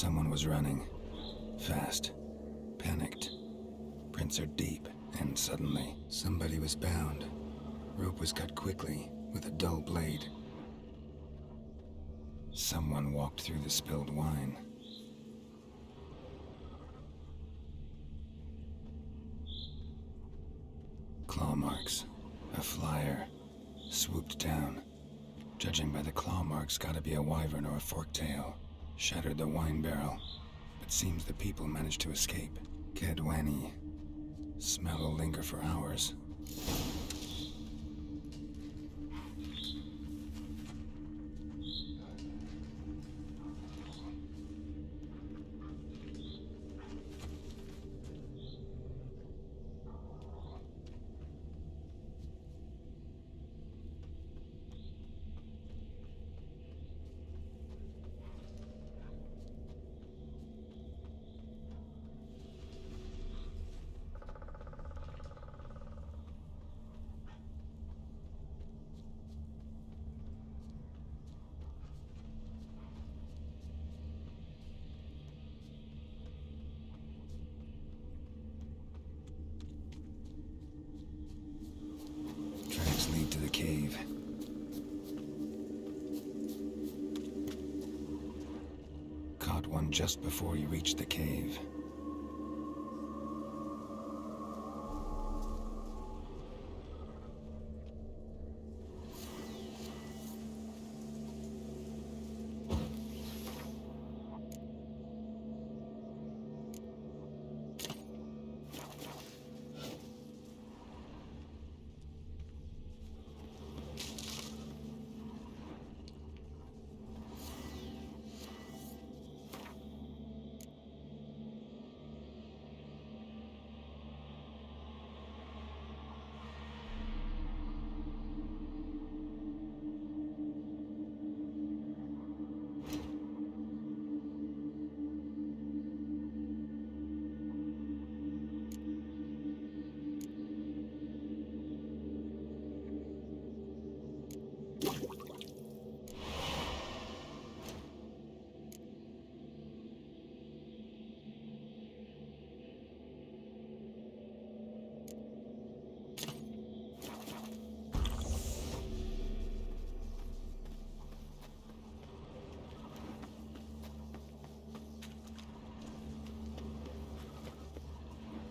Someone was running. Fast. Panicked. Prints are deep, and suddenly, somebody was bound. Rope was cut quickly, with a dull blade. Someone walked through the spilled wine. Claw marks. A flyer. Swooped down. Judging by the claw marks, gotta be a wyvern or a forktail. Shattered the wine barrel. But seems the people managed to escape. Kedwani. Smell will linger for hours. Lead to the cave. Caught one just before you reached the cave.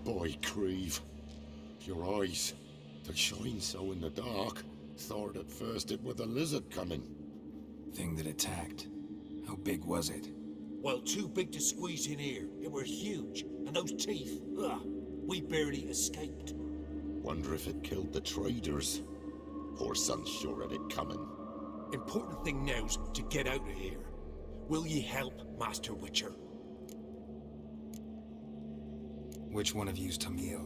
Boy, Creve, your eyes, they shine so in the dark. Thought at first it was a lizard coming. Thing that attacked. How big was it? Well, too big to squeeze in here. It were huge. And those teeth, ugh, we barely escaped. Wonder if it killed the traders. Poor son's sure of it coming. Important thing now's to get out of here. Will ye help, Master Witcher? Which one of you's Tamil?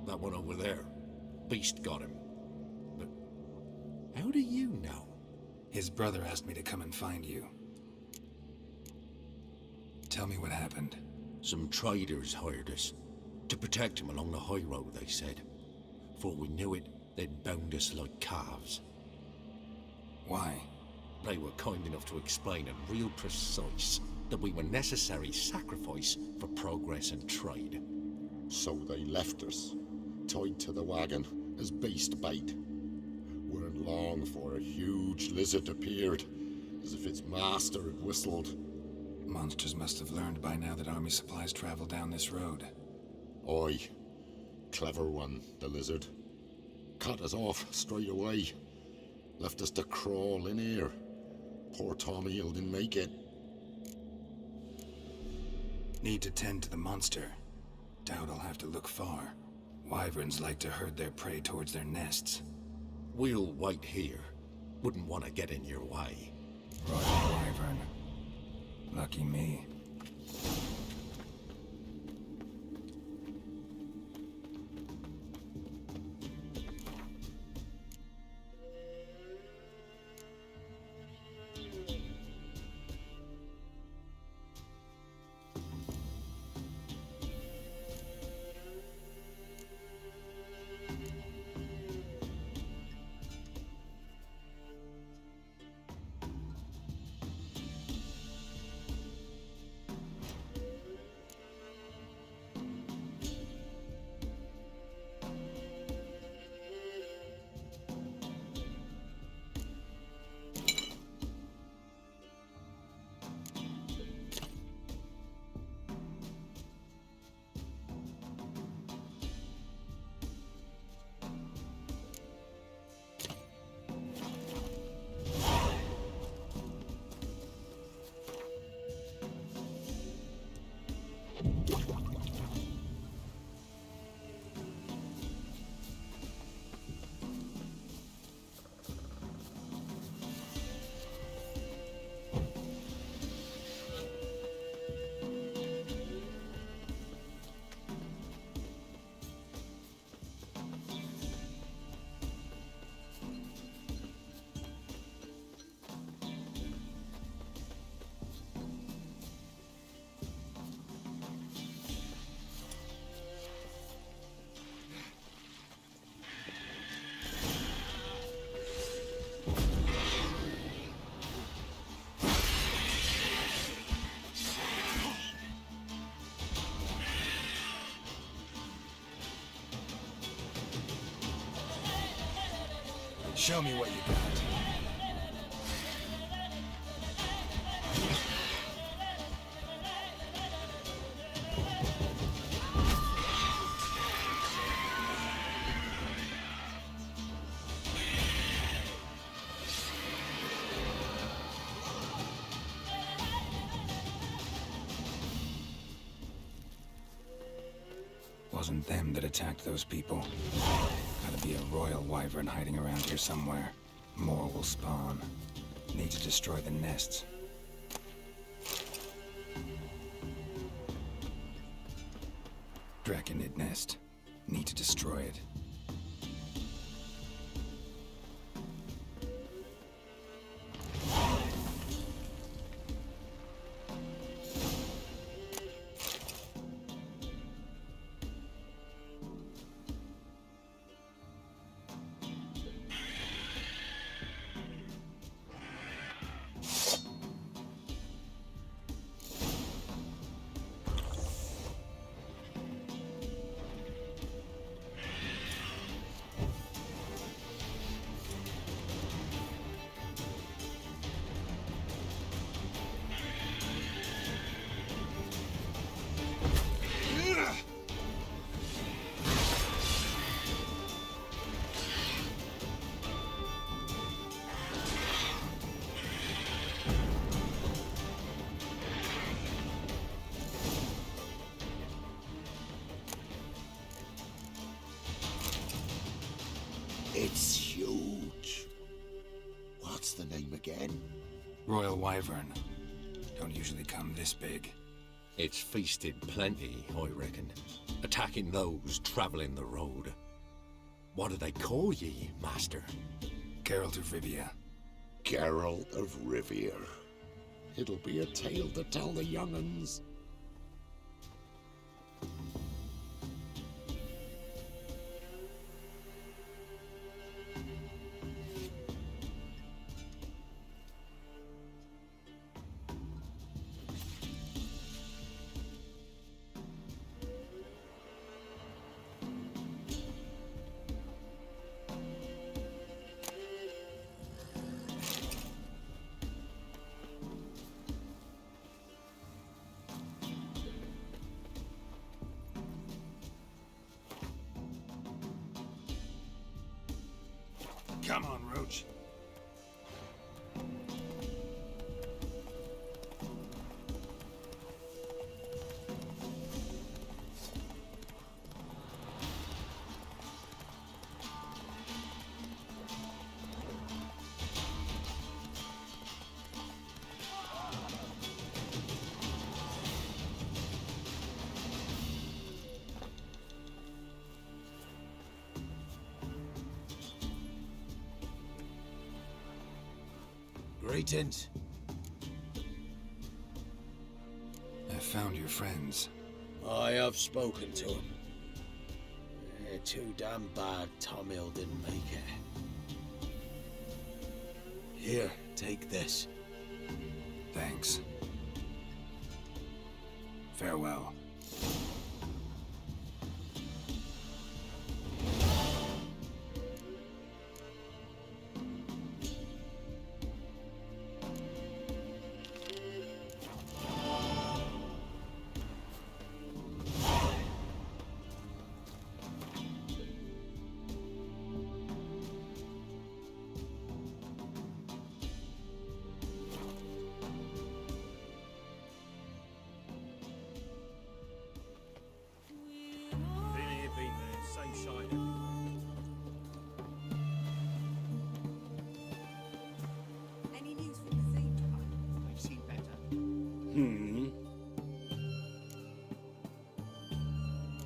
That one over there. Beast got him. But how do you know? His brother asked me to come and find you. Tell me what happened. Some traders hired us. To protect him along the high road, they said. Before we knew it, they'd bound us like calves. Why? They were kind enough to explain and real precise that we were necessary sacrifice for progress and trade. So they left us, tied to the wagon as beast bait. Weren't long for a huge lizard appeared, as if its master had whistled. Monsters must have learned by now that army supplies travel down this road. Aye. Clever one, the lizard. Cut us off straight away. Left us to crawl in here. Poor Tommy didn't make it. Need to tend to the monster. Doubt I'll have to look far. Wyverns like to herd their prey towards their nests. We'll wait here. Wouldn't want to get in your way. Roger, Wyvern. Lucky me. Show me what you got. Wasn't them that attacked those people. Gotta be a royal wyvern hiding around here somewhere. More will spawn. Need to destroy the nests. Draconid nest. Need to destroy it. It's huge. What's the name again? Royal wyvern. Don't usually come this big. It's feasted plenty, I reckon. Attacking those travelling the road. What do they call ye, master? Geralt of Rivia. Geralt of Rivia. It'll be a tale to tell the young'uns. Come on, Roach. Greetings. I found your friends. I have spoken to them. They're too damn bad Tom Hill didn't make it. Here, take this. Thanks. Farewell.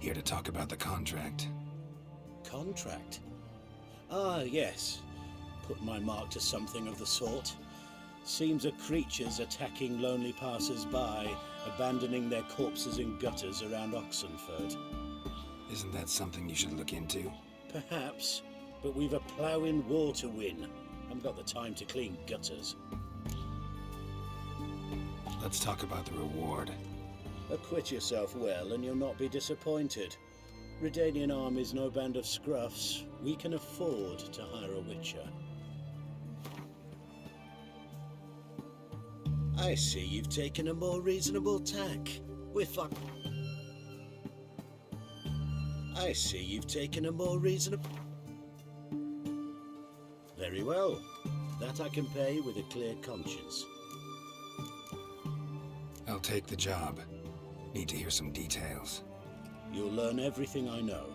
Here to talk about the contract. Contract? Ah, yes. Put my mark to something of the sort. Seems a creature's attacking lonely passers-by, abandoning their corpses in gutters around Oxenford. Isn't that something you should look into? Perhaps, but we've a ploughing war to win. Haven't got the time to clean gutters. Let's talk about the reward. Acquit yourself well and you'll not be disappointed. Redanian army's no band of scruffs. We can afford to hire a witcher. I see you've taken a more reasonable tack. We're fine. I see you've taken a more reasonable... Very well. That I can pay with a clear conscience. I'll take the job. Need to hear some details. You'll learn everything I know.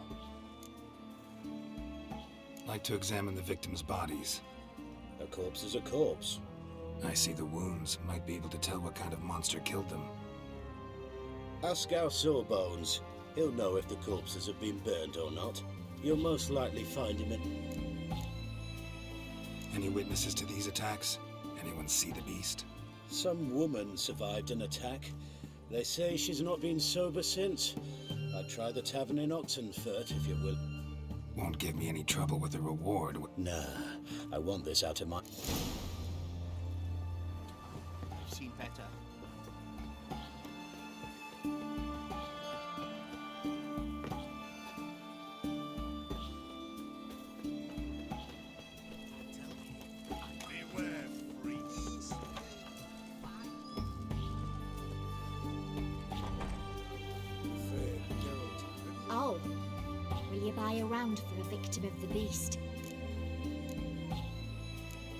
Like to examine the victims' bodies. A corpse is a corpse. I see the wounds. Might be able to tell what kind of monster killed them. Ask our Sawbones. He'll know if the corpses have been burned or not. You'll most likely find him in... Any witnesses to these attacks? Anyone see the beast? Some woman survived an attack. They say she's not been sober since. I'd try the tavern in Oxenfurt if you will. Won't give me any trouble with the reward. Nah, I want this out of my... I've seen better. Beware, freaks. Oh, will you buy a round for a victim of the beast?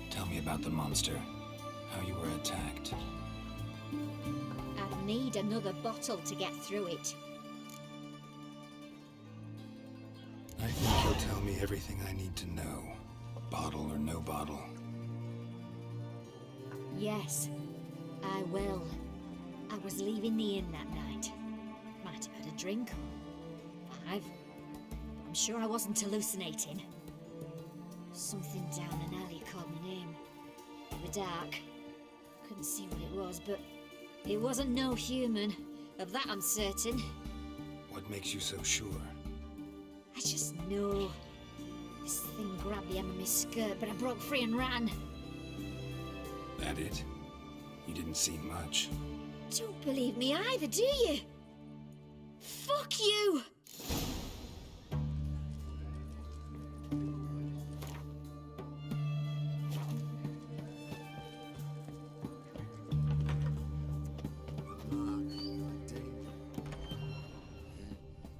Tell me about the monster. How you were attacked. I'd need another bottle to get through it. I think you'll tell me everything I need to know. Bottle or no bottle. Yes, I will. I was leaving the inn that night. Might have had a drink or 5. I'm sure I wasn't hallucinating. Something down an alley called my name. In the dark. Couldn't see what it was, but it wasn't no human. Of that I'm certain. What makes you so sure? I just know. This thing grabbed the hem of my skirt, but I broke free and ran. That it? You didn't see much. Don't believe me either, do you? Fuck you!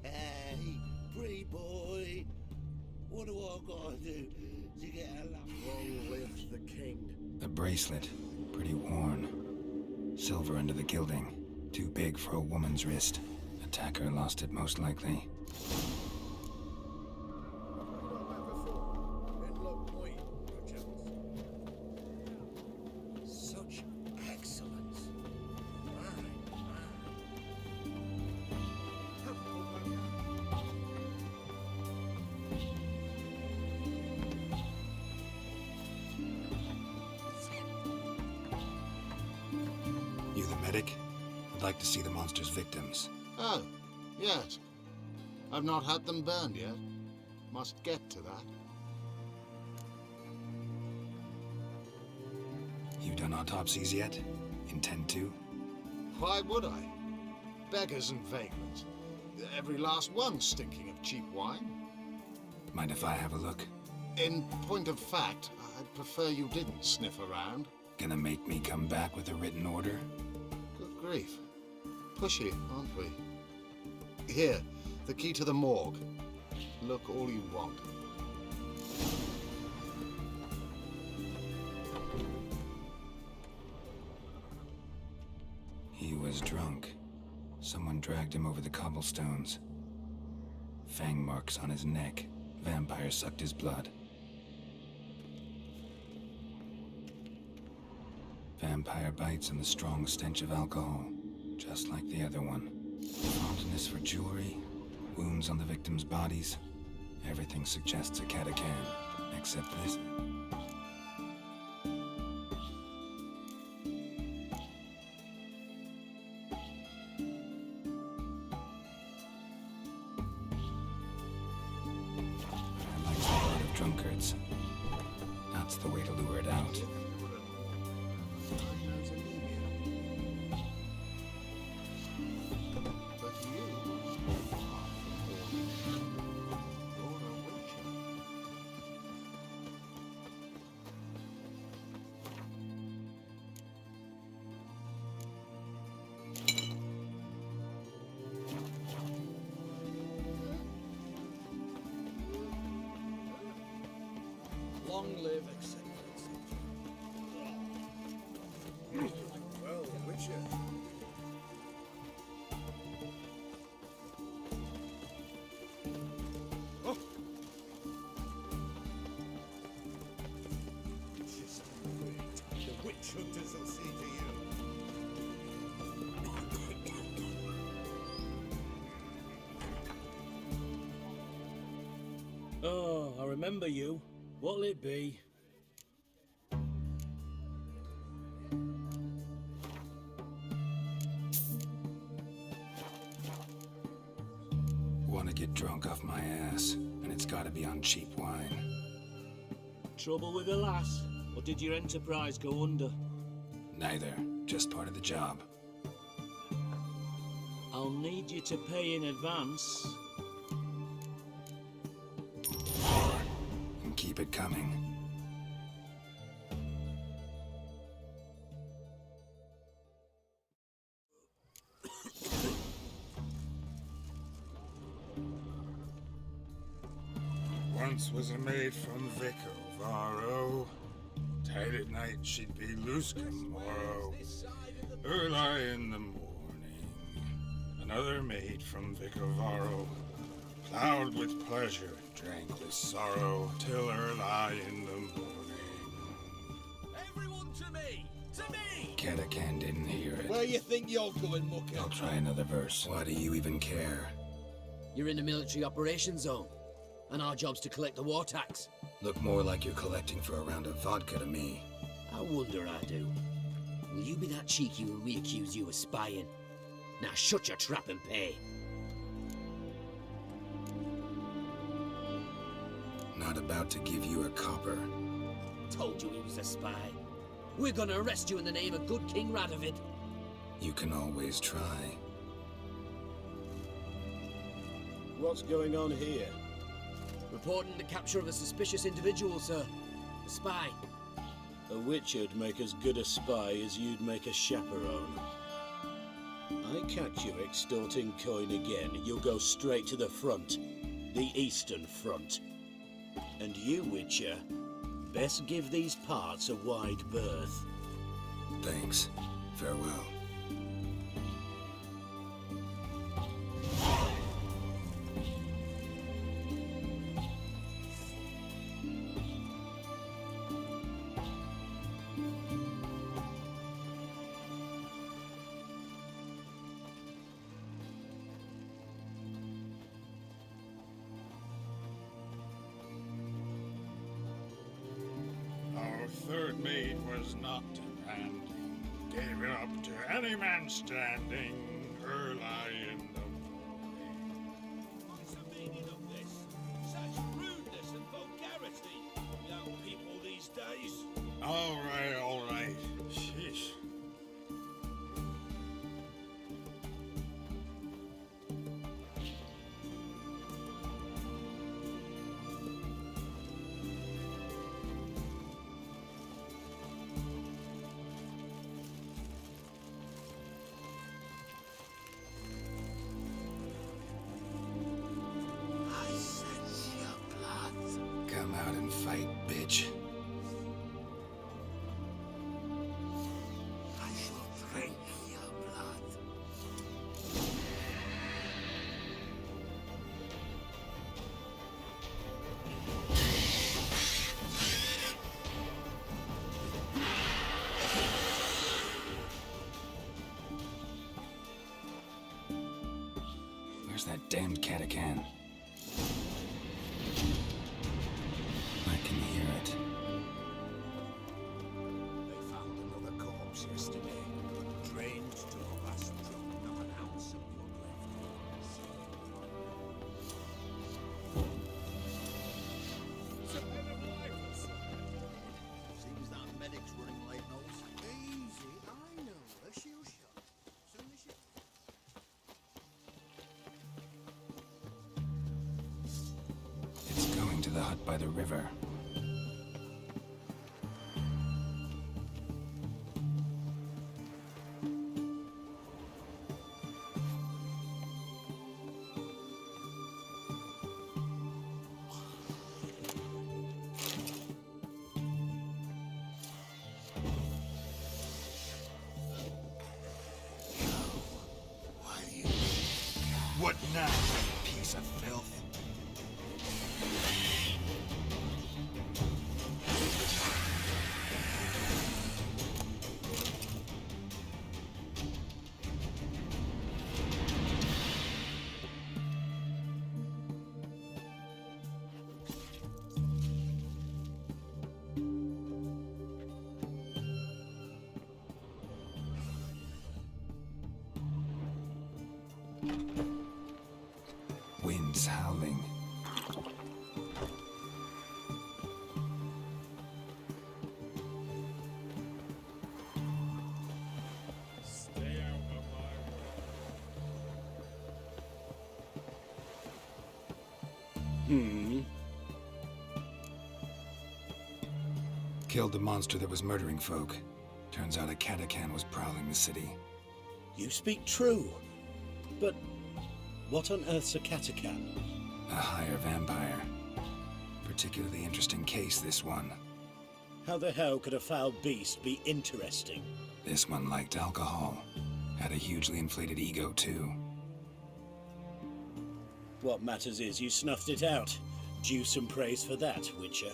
Hey, pretty boy, what do I gotta do to get along with the king? A bracelet. Pretty worn. Silver under the gilding. Too big for a woman's wrist. Attacker lost it most likely. Such excellence. You the medic? I'd like to see the monster's victims. Oh, yes. I've not had them burned yet. Must get to that. You done autopsies yet? Intend to? Why would I? Beggars and vagrants. Every last one stinking of cheap wine. Mind if I have a look? In point of fact, I'd prefer you didn't sniff around. Gonna make me come back with a written order? Good grief. Pushy, aren't we? Here, the key to the morgue. Look all you want. He was drunk. Someone dragged him over the cobblestones. Fang marks on his neck. Vampire sucked his blood. Vampire bites and the strong stench of alcohol, just like the other one. Fondness for jewelry, wounds on the victims' bodies. Everything suggests a catachan, except this. I like the blood of drunkards. That's the way to lure it out. But you... You're a witcher. Long live, etc. Well, Witcher. Oh. Just wait. The witch hunters will see to you. Oh, I remember you. What'll it be? Want to get drunk off my ass, and it's got to be on cheap wine. Trouble with the lass? Or did your enterprise go under? Neither, just part of the job. I'll need you to pay in advance. And keep it coming. Once was a maid from Vico Varro. Tight at night she'd be loose tomorrow. Early in the morning. Another maid from Vico Varro. Plowed with pleasure, drank with sorrow, till early in the morning. Everyone to me! To me! Catacan didn't hear it. Where you think you're going, Mucker? I'll try another verse. Why do you even care? You're in the military operations zone, and our job's to collect the war tax. Look more like you're collecting for a round of vodka to me. I wonder I do. Will you be that cheeky when we accuse you of spying? Now shut your trap and pay. Not about to give you a copper. Told you he was a spy. We're gonna arrest you in the name of good King Radovid. You can always try. What's going on here? Reporting the capture of a suspicious individual, sir. A spy. A witcher'd make as good a spy as you'd make a chaperone. I catch you extorting coin again, you'll go straight to the front. The Eastern Front. And you, Witcher, best give these parts a wide berth. Thanks. Farewell. Our third maid was not demanding, gave it up to any man standing, early in the morning. What's the meaning of this? Such rudeness and vulgarity, young people these days. All right, all right. Sheesh. I sense your blood. Come out and fight, bitch. I shall drink your blood. Where's that damned Catacan? I can hear it. They found another corpse yesterday. Drained to the last drop, not an ounce of blood left. It's a bit of life. Seems that medic's running late, Knowles. Easy, I know. A shoe shop. Soon as you... It's going to the hut by the river. What now, piece of filth? Winds howling. Stay out of my way. Killed the monster that was murdering folk. Turns out a catacan was prowling the city. You speak true. But what on earth's a catacan? A higher vampire. Particularly interesting case, this one. How the hell could a foul beast be interesting? This one liked alcohol. Had a hugely inflated ego, too. What matters is you snuffed it out. Due some praise for that, Witcher.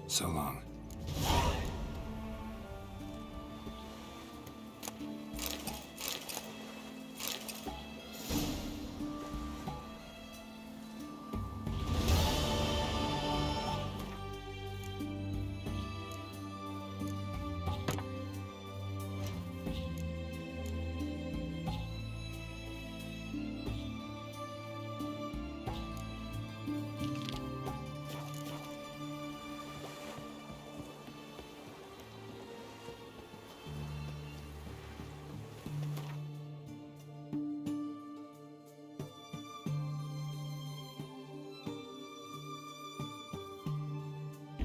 So long.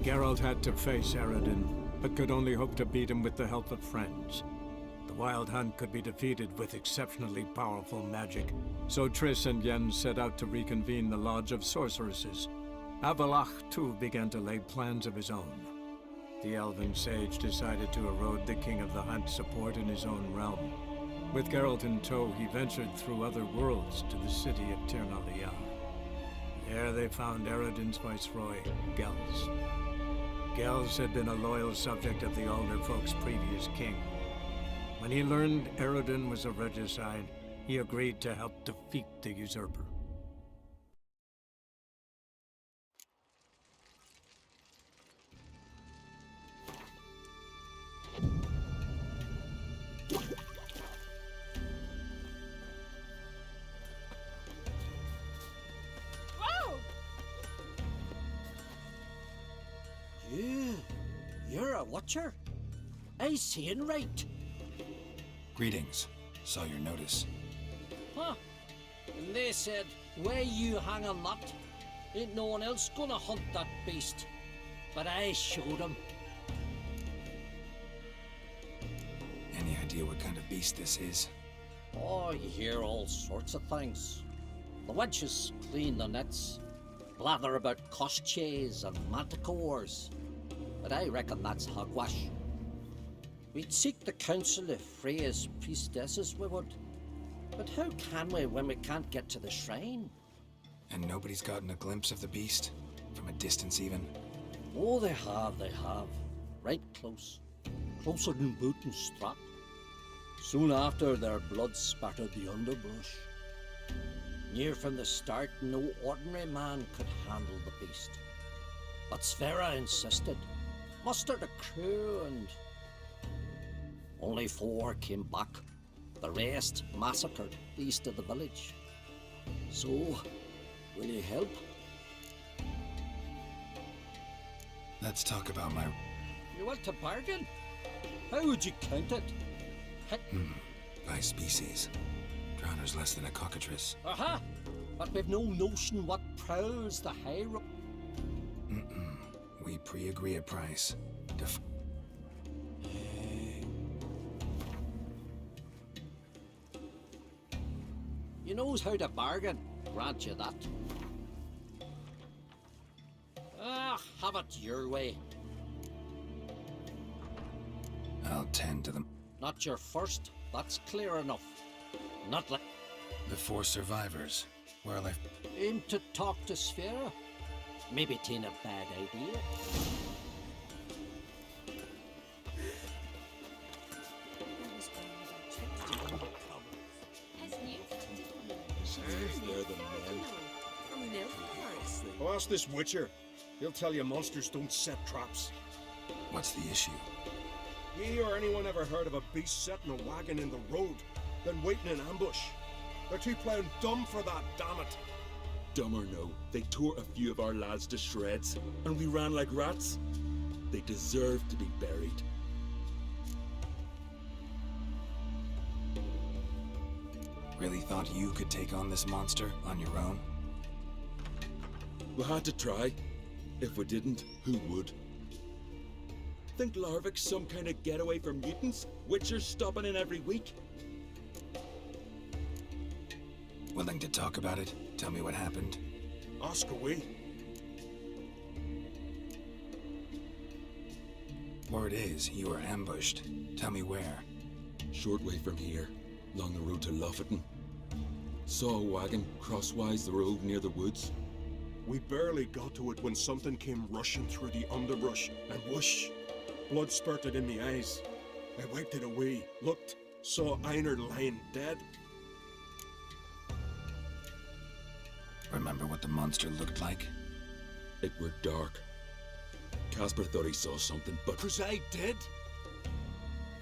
Geralt had to face Eredin, but could only hope to beat him with the help of friends. The Wild Hunt could be defeated with exceptionally powerful magic, so Triss and Yen set out to reconvene the Lodge of Sorceresses. Avalach, too, began to lay plans of his own. The Elven Sage decided to erode the King of the Hunt's support in his own realm. With Geralt in tow, he ventured through other worlds to the city of Tir na Liar. There they found Eredin's viceroy, Gels. Gels had been a loyal subject of the Alder Folk's previous king. When he learned Eredin was a regicide, he agreed to help defeat the usurper. You're a watcher? I seeing right. Greetings. Saw your notice. Huh. And they said, where you hang a nut, ain't no one else gonna hunt that beast. But I showed 'em. Any idea what kind of beast this is? Oh, you hear all sorts of things. The wenches clean the nets, blather about koshchays and manticores. But I reckon that's hogwash. We'd seek the counsel of Freya's priestesses, we would. But how can we when we can't get to the shrine? And nobody's gotten a glimpse of the beast? From a distance, even? Oh, they have. Right close. Closer than boot and strap. Soon after, their blood spattered the underbrush. Near from the start, no ordinary man could handle the beast. But Sverre insisted. Mustered a crew and... Only 4 came back. The rest massacred east of the village. So, will you help? Let's talk about my... You want to bargain? How would you count it? by species. Drowner's less than a cockatrice. Aha! But we've no notion what prowls the high road. We pre-agree a price. You knows how to bargain, grant you that. Have it your way. I'll tend to them. Not your first, that's clear enough. Not like The 4 survivors. Where are they? aim to talk to Sphera. Maybe it ain't a bad idea. Oh, ask this Witcher. He'll tell you monsters don't set traps. What's the issue? Ye or anyone ever heard of a beast setting a wagon in the road, then waiting in ambush? They're too plough dumb for that, damn it. Dumb or no, they tore a few of our lads to shreds, and we ran like rats. They deserve to be buried. Really thought you could take on this monster on your own? We had to try. If we didn't, who would? Think Larvik's some kind of getaway for mutants? Witchers stopping in every week? Willing to talk about it? Tell me what happened? Ask away. Word is, you were ambushed. Tell me where. Short way from here, along the road to Lofferton. Saw a wagon crosswise the road near the woods. We barely got to it when something came rushing through the underbrush, and whoosh! Blood spurted in me eyes. I wiped it away, looked, saw Einar lying dead. Remember what the monster looked like? It were dark. Casper thought he saw something, but... "'Cause I did.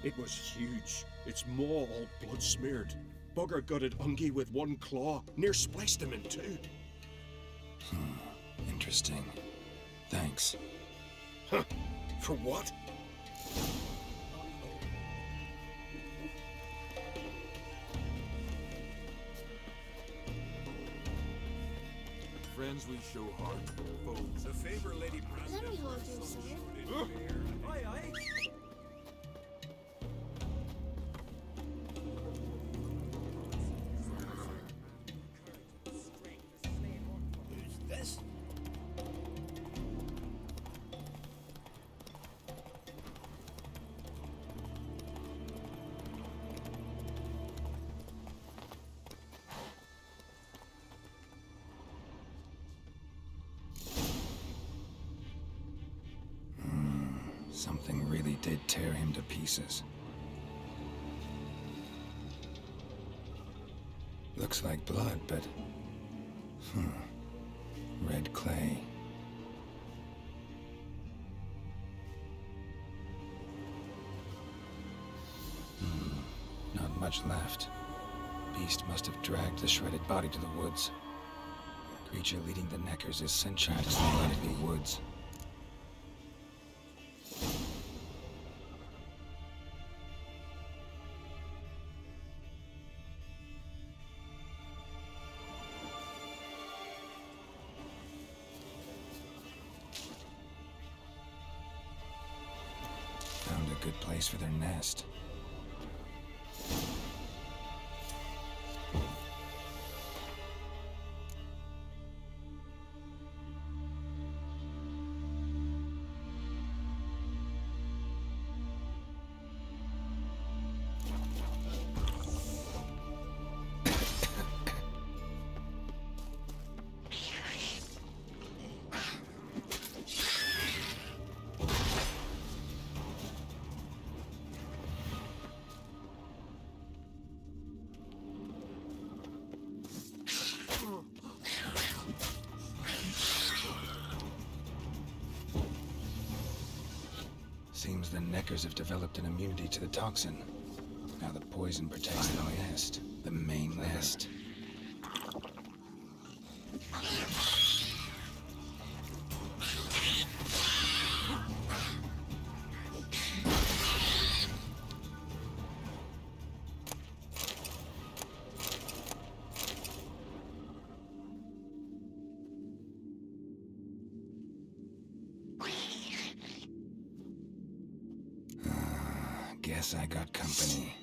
It was huge. Its maw all blood smeared. Bugger gutted Ungi with one claw, near spliced him in two. Interesting. Thanks. Huh. For what? Friends we show heart, foes. A favor, Lady Brandon. Let me hold you, sir. Aye, aye. Who's this? Something really did tear him to pieces. Looks like blood, but... Red clay. Not much left. Beast must have dragged the shredded body to the woods. Creature leading the Neckers is sentient as the likely woods. Found a good place for their nest. Seems the Neckers have developed an immunity to the toxin. Now the poison protects the nest, the main nest. Guess I got company.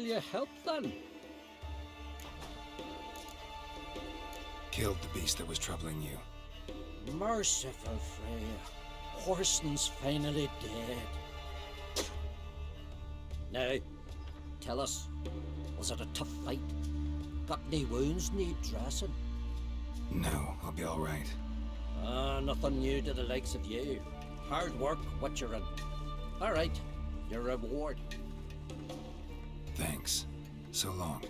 you help then? Killed the beast that was troubling you. Merciful Freya. Horson's finally dead. Now, tell us, was it a tough fight? Got any wounds need dressing? No, I'll be all right. Nothing new to the likes of you. Hard work, what you're in. All right, your reward. Thanks. So long.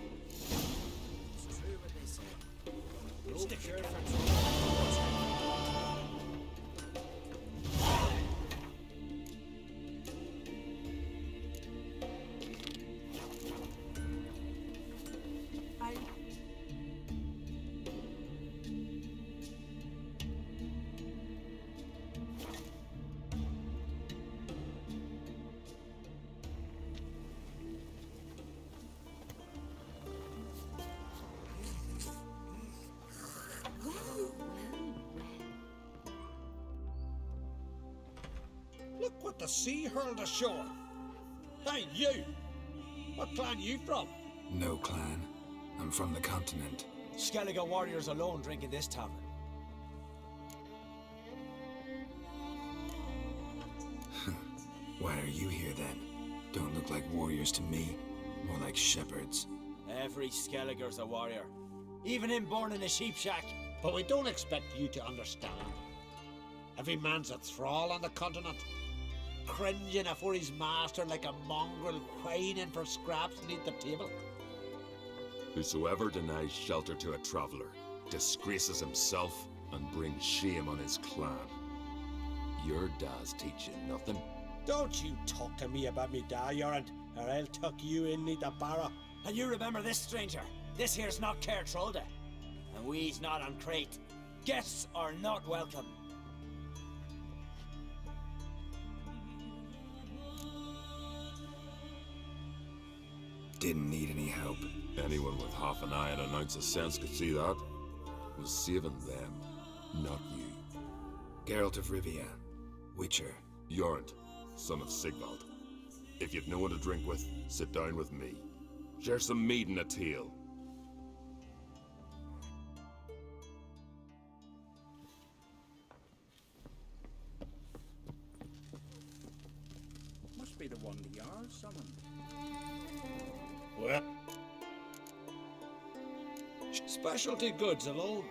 Look what the sea hurled ashore. Hey, you! What clan you from? No clan. I'm from the continent. Skellige warriors alone drink in this tavern. Why are you here then? Don't look like warriors to me. More like shepherds. Every Skellige's a warrior. Even him born in a sheep shack. But we don't expect you to understand. Every man's a thrall on the continent, cringing afore his master like a mongrel whining for scraps beneath the table. Whosoever denies shelter to a traveller disgraces himself and brings shame on his clan. Your da's teach you nothing. Don't you talk to me about me da, Yorand, or I'll tuck you in neath the barrow. And you remember this, stranger. This here's not Cair Trolde. And we's not on Crete. Guests are not welcome. Didn't need any help. Anyone with half an eye and an ounce of sense could see that. Was saving them, not you. Geralt of Rivia. Witcher. Yorant, son of Sigvald. If you've no one to drink with, sit down with me. Share some mead and a tale. Must be the one the Jarl summoned. Well, Specialty goods alone.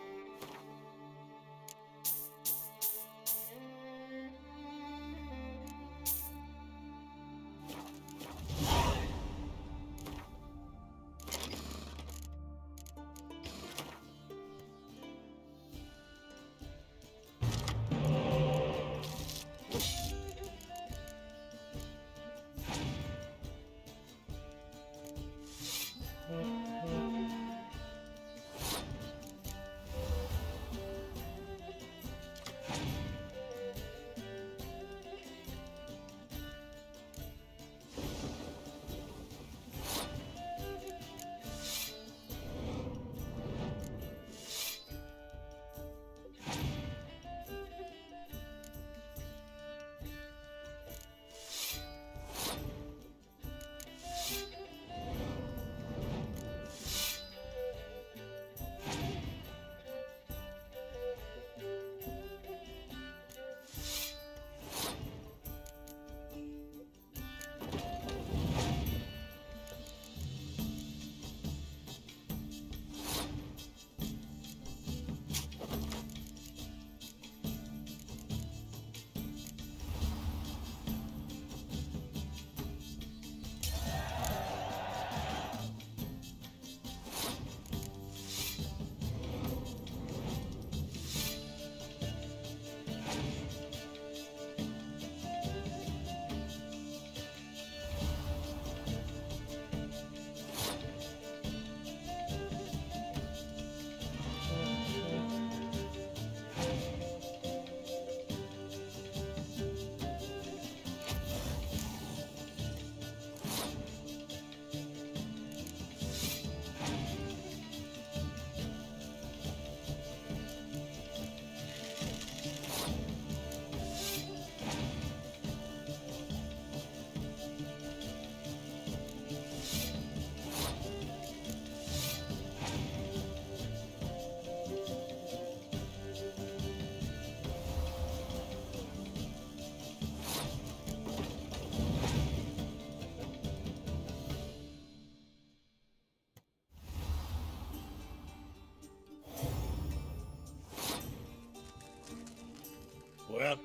Well,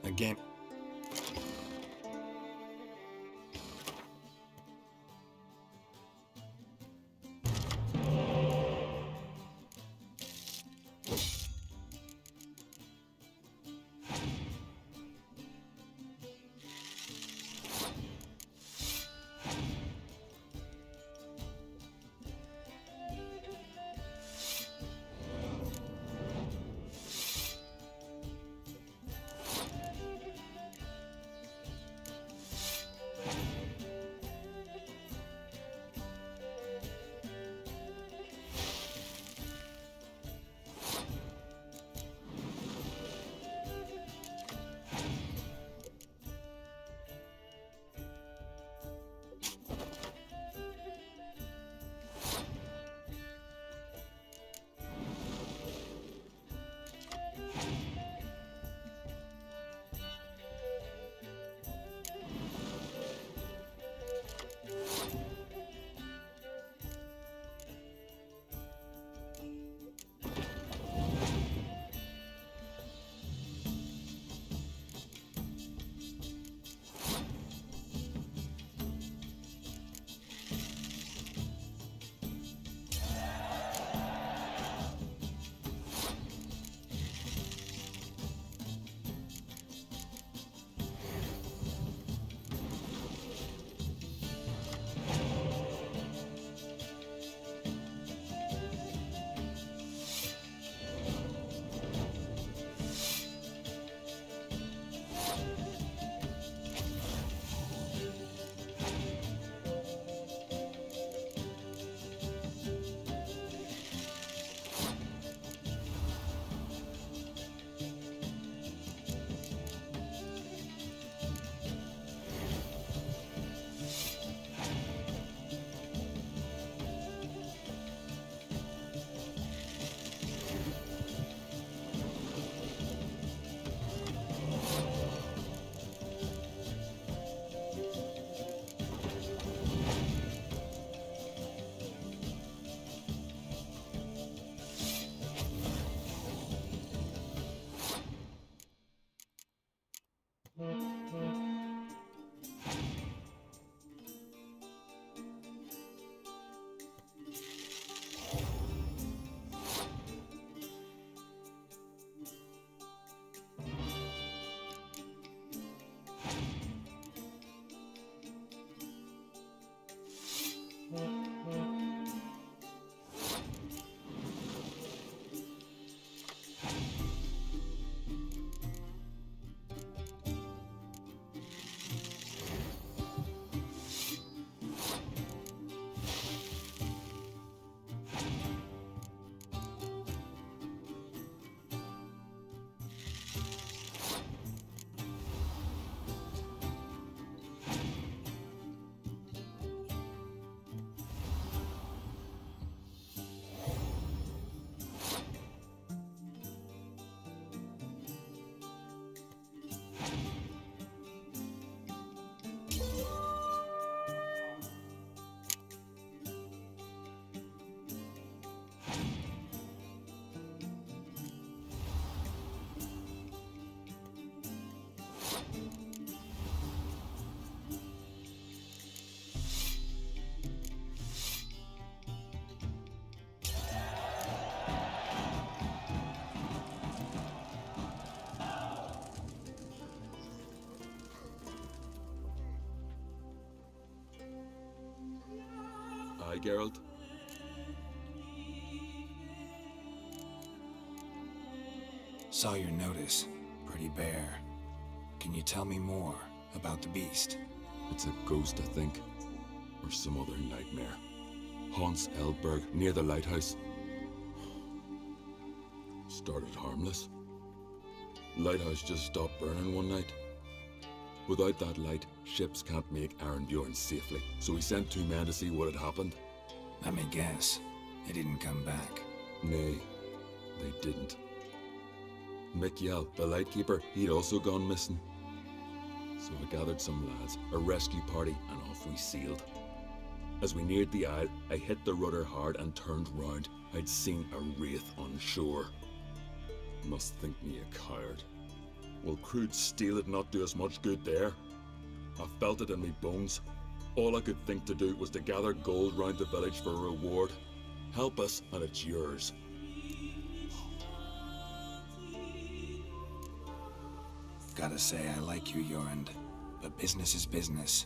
Again. Aye, Geralt? Saw your notice. Pretty bare. Can you tell me more about the beast? It's a ghost, I think. Or some other nightmare. Haunts Eldberg, near the lighthouse. Started harmless. Lighthouse just stopped burning one night. Without that light, ships can't make Arenbjorn safely. So we sent 2 men to see what had happened. Let me guess. They didn't come back. Nay, they didn't. Mikjal, the lightkeeper, he'd also gone missing. So I gathered some lads, a rescue party, and off we sailed. As we neared the isle, I hit the rudder hard and turned round. I'd seen a wraith on shore. Must think me a coward. Will crude steel it not do us much good there? I felt it in me bones. All I could think to do was to gather gold round the village for a reward. Help us, and it's yours. Gotta say, I like you, Jorund. But business is business.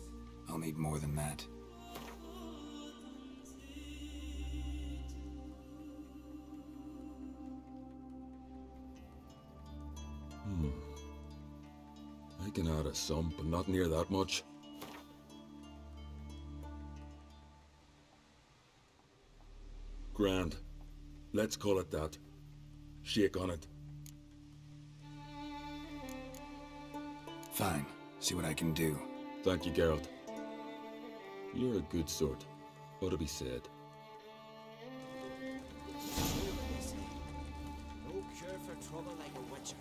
I'll need more than that. I can add a sum, but not near that much. Grand. Let's call it that. Shake on it. Fine. See what I can do. Thank you, Geralt. You're a good sort. Ought to be said. No cure for trouble like a witcher.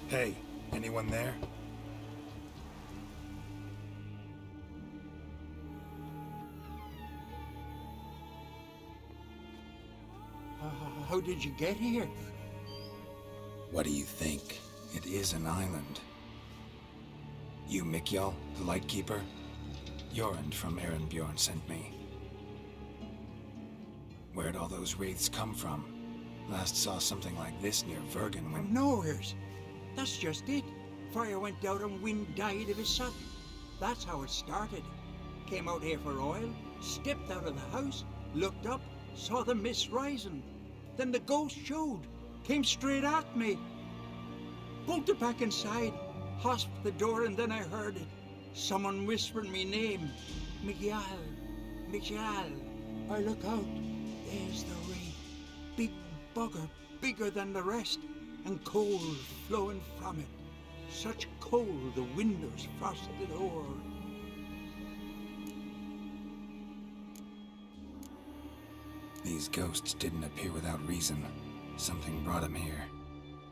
Hey, anyone there? How did you get here? What do you think? It is an island. You Mikjal, the Lightkeeper? Jorund from Erenbjorn sent me. Where'd all those wraiths come from? Last saw something like this near Vergen when... From nowheres. That's just it. Fire went out and wind died of a sudden. That's how it started. Came out here for oil, stepped out of the house, looked up, saw the mist rising. Then the ghost showed, came straight at me. Bolted back inside, hosped the door, and then I heard it. Someone whispering me name. Mikjal, Mikjal. I look out, there's the wraith. Big bugger, bigger than the rest, and cold flowing from it. Such cold the windows frosted o'er. These ghosts didn't appear without reason. Something brought them here.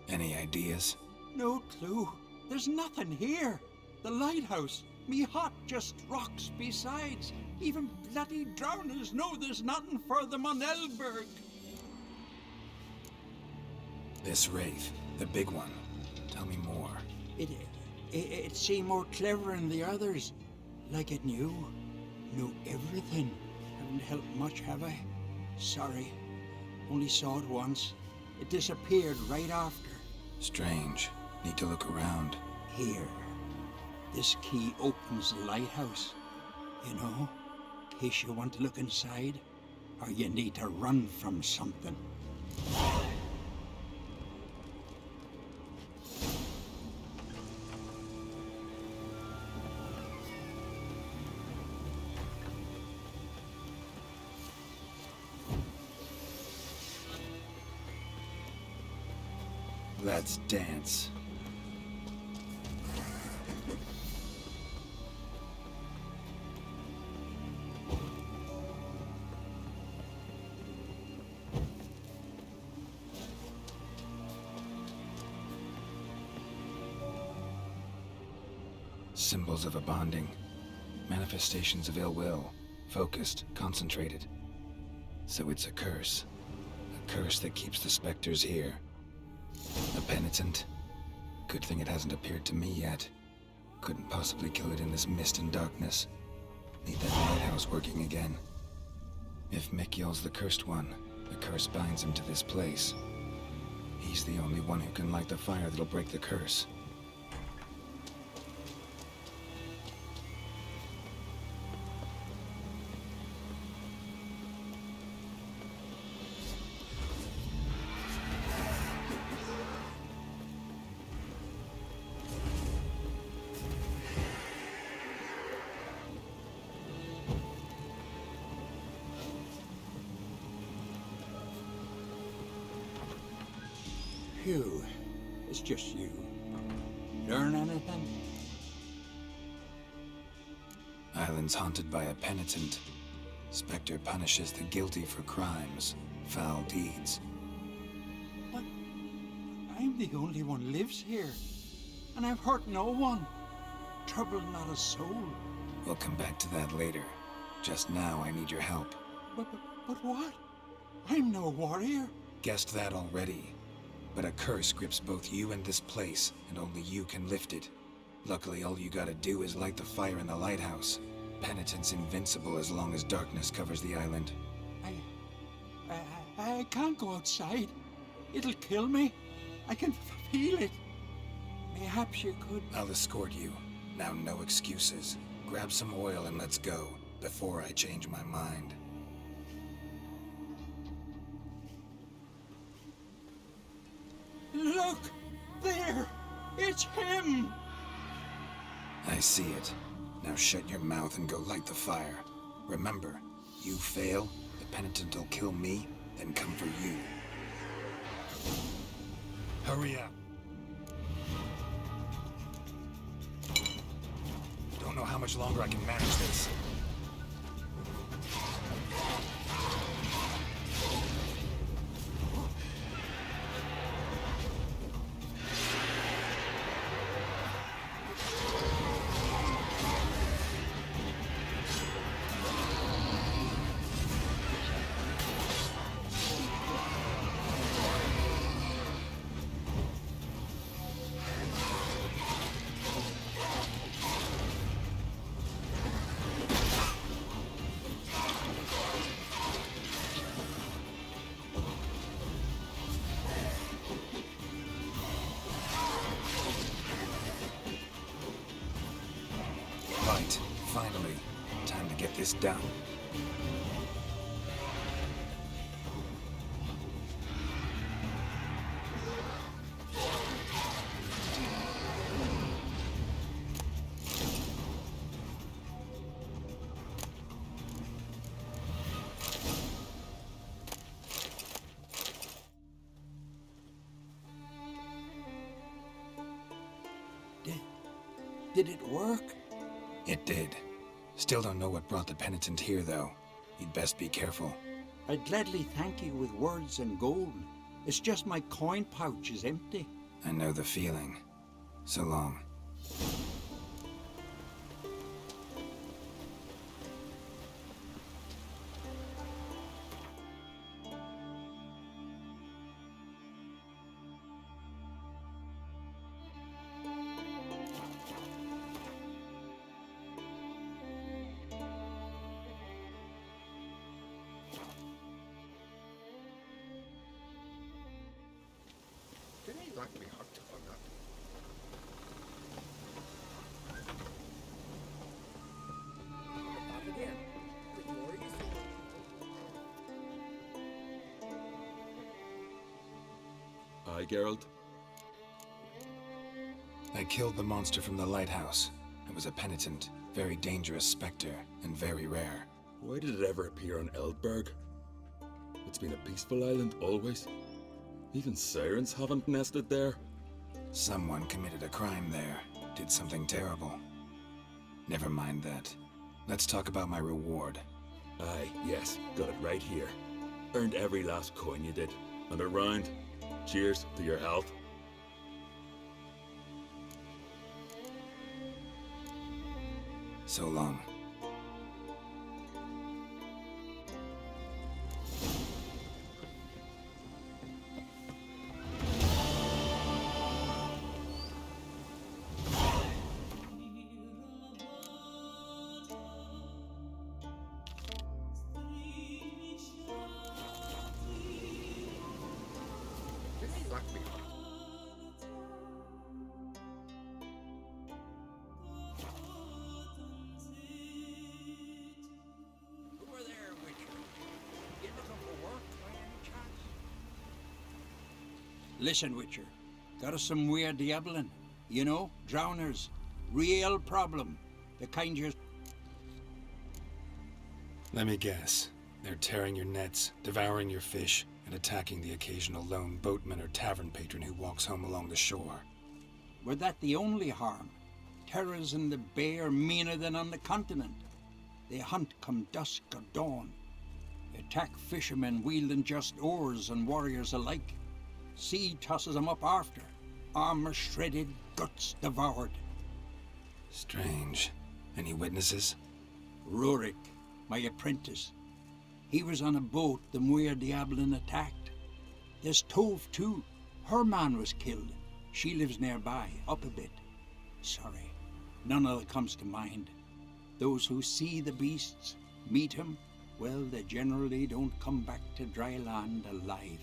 Any ideas? No clue. There's nothing here. The lighthouse, me hut just rocks besides. Even bloody drowners know there's nothing for them on Elberg. This wraith, the big one. Tell me more. It seemed more clever than the others. Like it knew everything. Haven't helped much, have I? Sorry. Only saw it once. It disappeared right after. Strange. Need to look around. Here. This key opens the lighthouse. You know, in case you want to look inside, or you need to run from something. Let's dance. Symbols of a bonding. Manifestations of ill will. Focused, concentrated. So it's a curse. A curse that keeps the specters here. A penitent? Good thing it hasn't appeared to me yet. Couldn't possibly kill it in this mist and darkness. Need that lighthouse working again. If Mikjal's the cursed one, the curse binds him to this place. He's the only one who can light the fire that'll break the curse. Phew. It's just you. Learn anything? Island's haunted by a penitent. Spectre punishes the guilty for crimes, foul deeds. But I'm the only one lives here. And I've hurt no one. Troubled not a soul. We'll come back to that later. Just now, I need your help. But what? I'm no warrior. Guessed that already. But a curse grips both you and this place, and only you can lift it. Luckily, all you gotta do is light the fire in the lighthouse. Penitent's invincible as long as darkness covers the island. I can't go outside. It'll kill me. I can feel it. Perhaps you could... I'll escort you. Now, no excuses. Grab some oil and let's go, before I change my mind. Look! There! It's him! I see it. Now shut your mouth and go light the fire. Remember, you fail, the penitent will kill me, then come for you. Hurry up. Don't know how much longer I can manage this. Right, finally. Time to get this done. Did it work? It did. Still don't know what brought the penitent here, though. You'd best be careful. I'd gladly thank you with words and gold. It's just my coin pouch is empty. I know the feeling. So long. Did he like me hot on that? Aye, Geralt. I killed the monster from the lighthouse. It was a penitent, very dangerous spectre, and very rare. Why did it ever appear on Eldberg? It's been a peaceful island always. Even sirens haven't nested there. Someone committed a crime there. Did something terrible. Never mind that. Let's talk about my reward. Aye, yes, got it right here. Earned every last coin you did. And a round. Cheers to your health. So long. Did he like me hot? Who are there, Witcher? You looking for work by any chance? Listen, Witcher. Got us some weird diabling. You know, drowners. Real problem. The kind you're... Let me guess. They're tearing your nets, devouring your fish, and attacking the occasional lone boatman or tavern patron who walks home along the shore. Were that the only harm? Terrors in the bay are meaner than on the continent. They hunt come dusk or dawn. Attack fishermen wielding just oars and warriors alike. Sea tosses them up after. Armor shredded, guts devoured. Strange. Any witnesses? Rurik, my apprentice. He was on a boat the Muir Diablin attacked. There's Tove too. Her man was killed. She lives nearby, up a bit. Sorry, none other comes to mind. Those who see the beasts, meet him, well, they generally don't come back to dry land alive.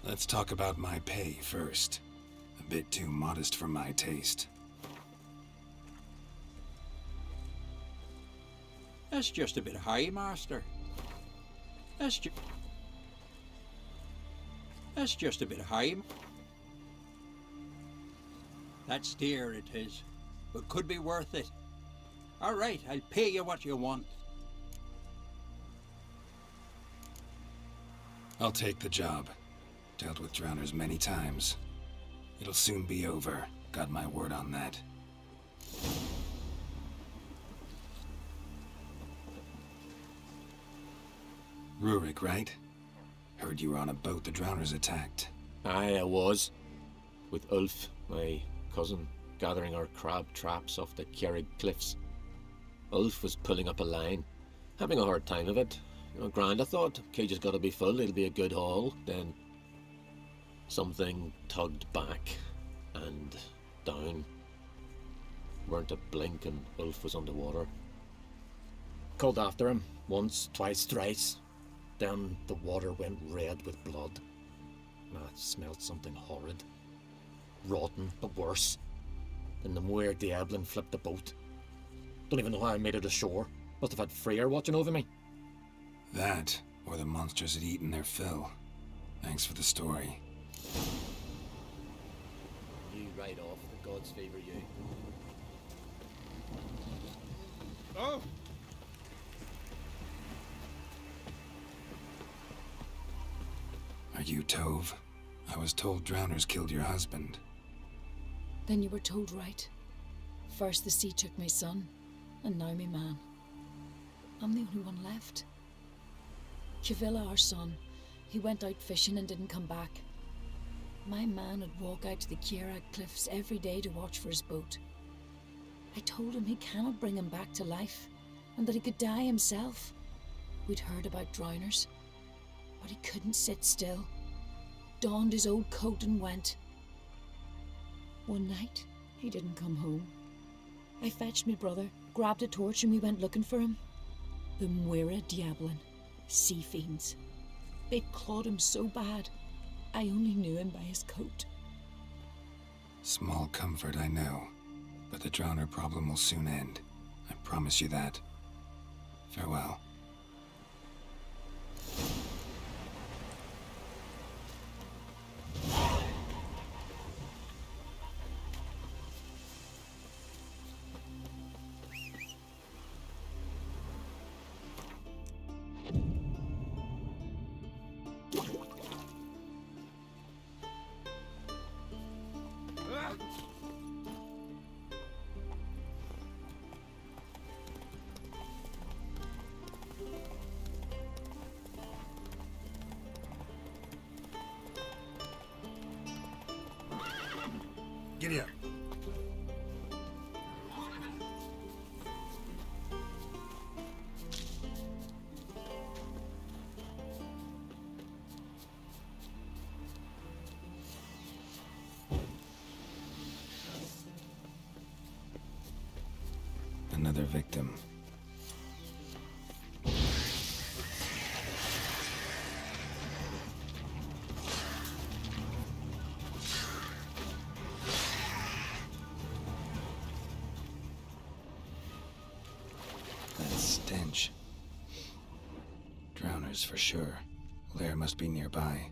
Let's talk about my pay first. A bit too modest for my taste. That's just a bit high, Master. That's just a bit high. That's dear, it is, but could be worth it. All right, I'll pay you what you want. I'll take the job. Dealt with drowners many times. It'll soon be over. Got my word on that. Rurik, right? Heard you were on a boat the drowners attacked. Aye, I was. With Ulf, my cousin, gathering our crab traps off the Kjerrig cliffs. Ulf was pulling up a line, having a hard time of it. Grand, I thought. Cage has got to be full, it'll be a good haul. Then something tugged back and down. Weren't a blink and Ulf was underwater. Called after him, once, twice, thrice. Then the water went red with blood. And I smelled something horrid. Rotten, but worse. Then the Muir Diablin flipped the boat. Don't even know how I made it ashore. Must have had Freyr watching over me. That, or the monsters had eaten their fill. Thanks for the story. You right off, the gods favour you. Oh! Are you Tove? I was told drowners killed your husband. Then you were told right. First the sea took my son, and now my man. I'm the only one left. Kjavilla, our son, he went out fishing and didn't come back. My man would walk out to the Kjerrig cliffs every day to watch for his boat. I told him he cannot bring him back to life, and that he could die himself. We'd heard about drowners, but he couldn't sit still. Donned his old coat and went. One night, he didn't come home. I fetched me brother, grabbed a torch, and we went looking for him. The Muira Diablin, sea fiends. They'd clawed him so bad, I only knew him by his coat. Small comfort, I know. But the drowner problem will soon end. I promise you that. Farewell. Giddy up. Another victim. Stench. Drowners for sure. Lair must be nearby.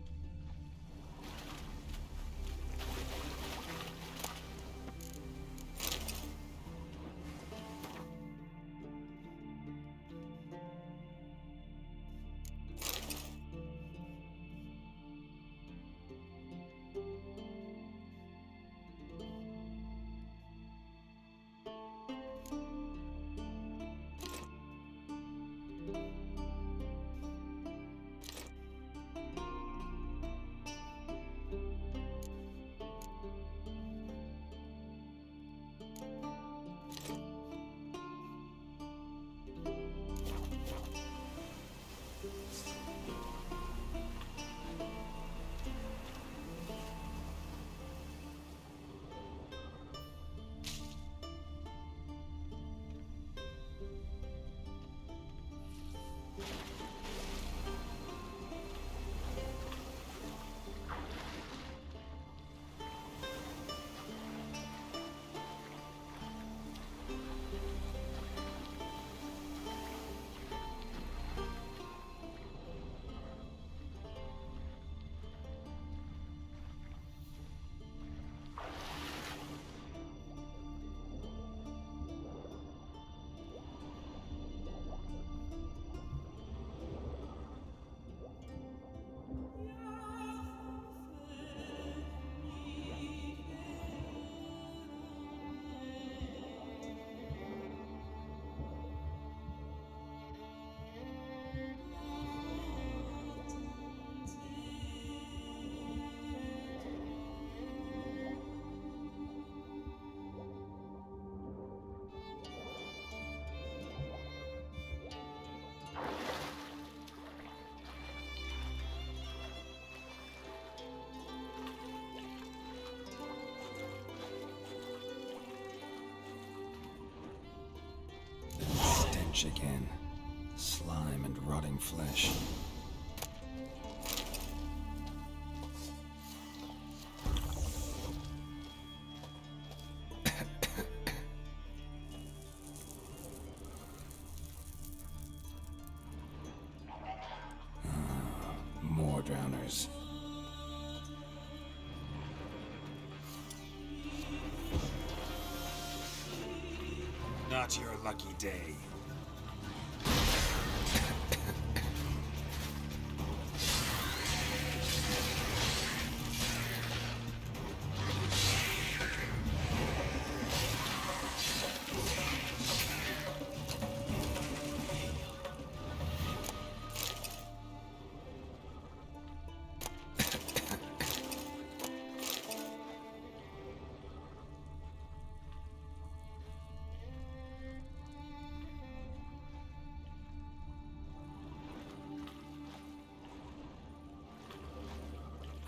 stench again. Slime and rotting flesh. More drowners. Not your lucky day.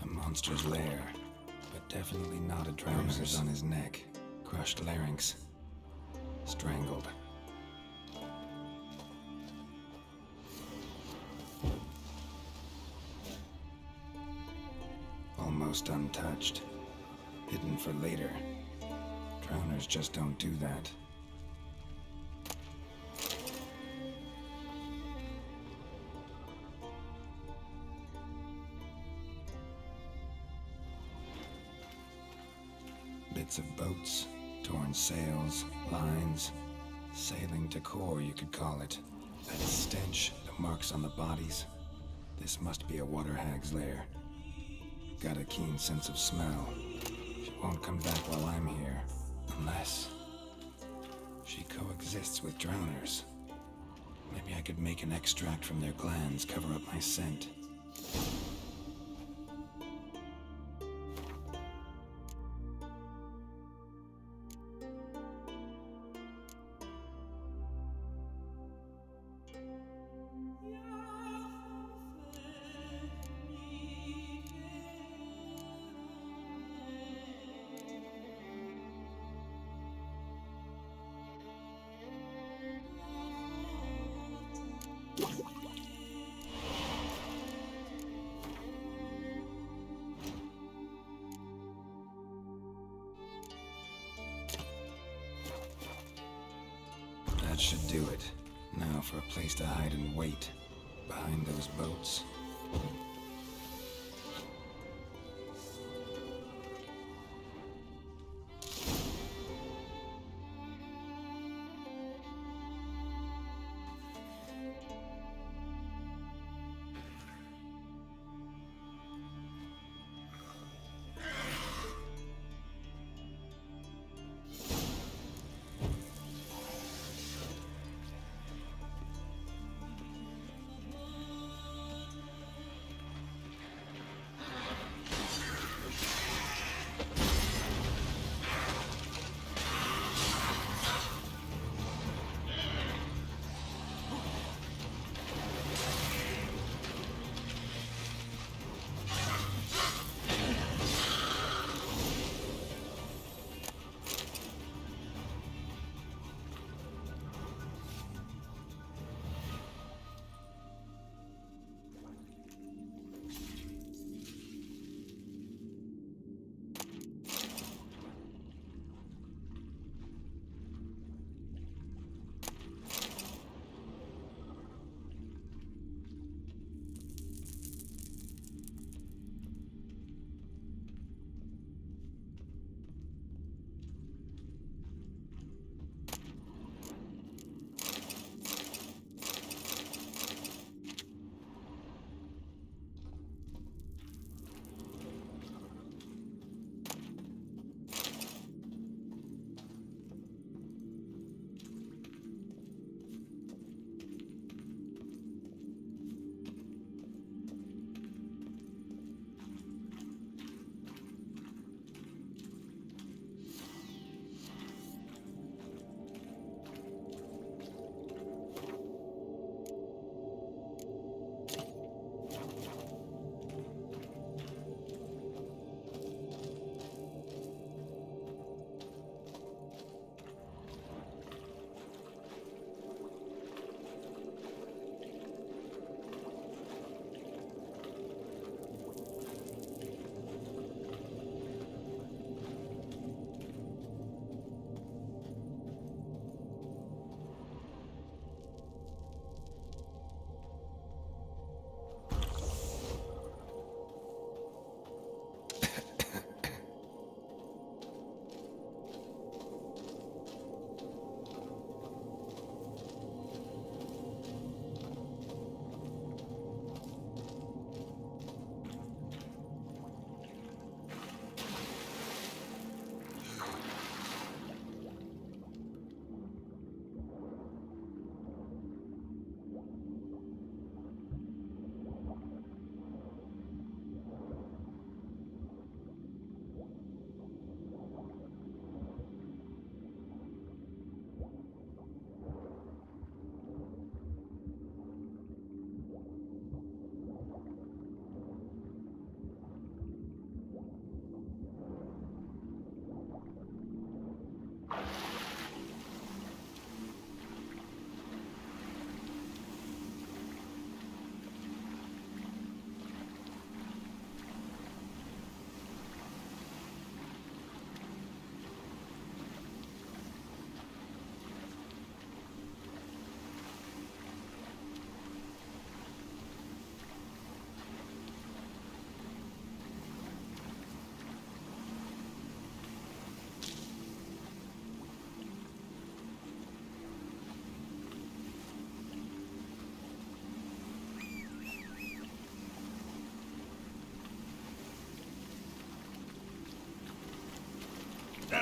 Monster's lair, but definitely not a drowner's on his neck. Crushed larynx. Strangled. Almost untouched. Hidden for later. Drowners just don't do that. Bits of boats, torn sails, lines, sailing decor, you could call it. That stench, the marks on the bodies. This must be a water hag's lair. Got a keen sense of smell. She won't come back while I'm here, unless she coexists with drowners. Maybe I could make an extract from their glands cover up my scent. That should do it. Now for a place to hide and wait. Behind those boats.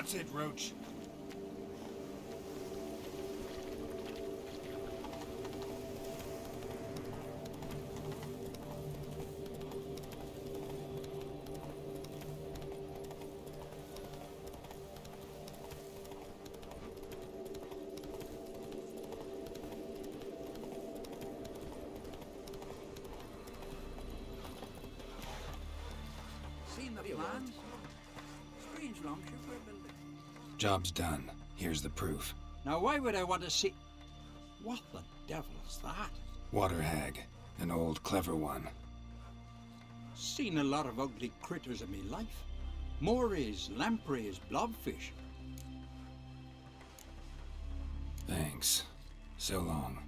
That's it, Roach. Seen the plans? Strange longship we're building. Job's done. Here's the proof. Now, why would I want to see... What the devil's that? Water hag. An old, clever one. Seen a lot of ugly critters in me life. Morays, lampreys, blobfish. Thanks. So long.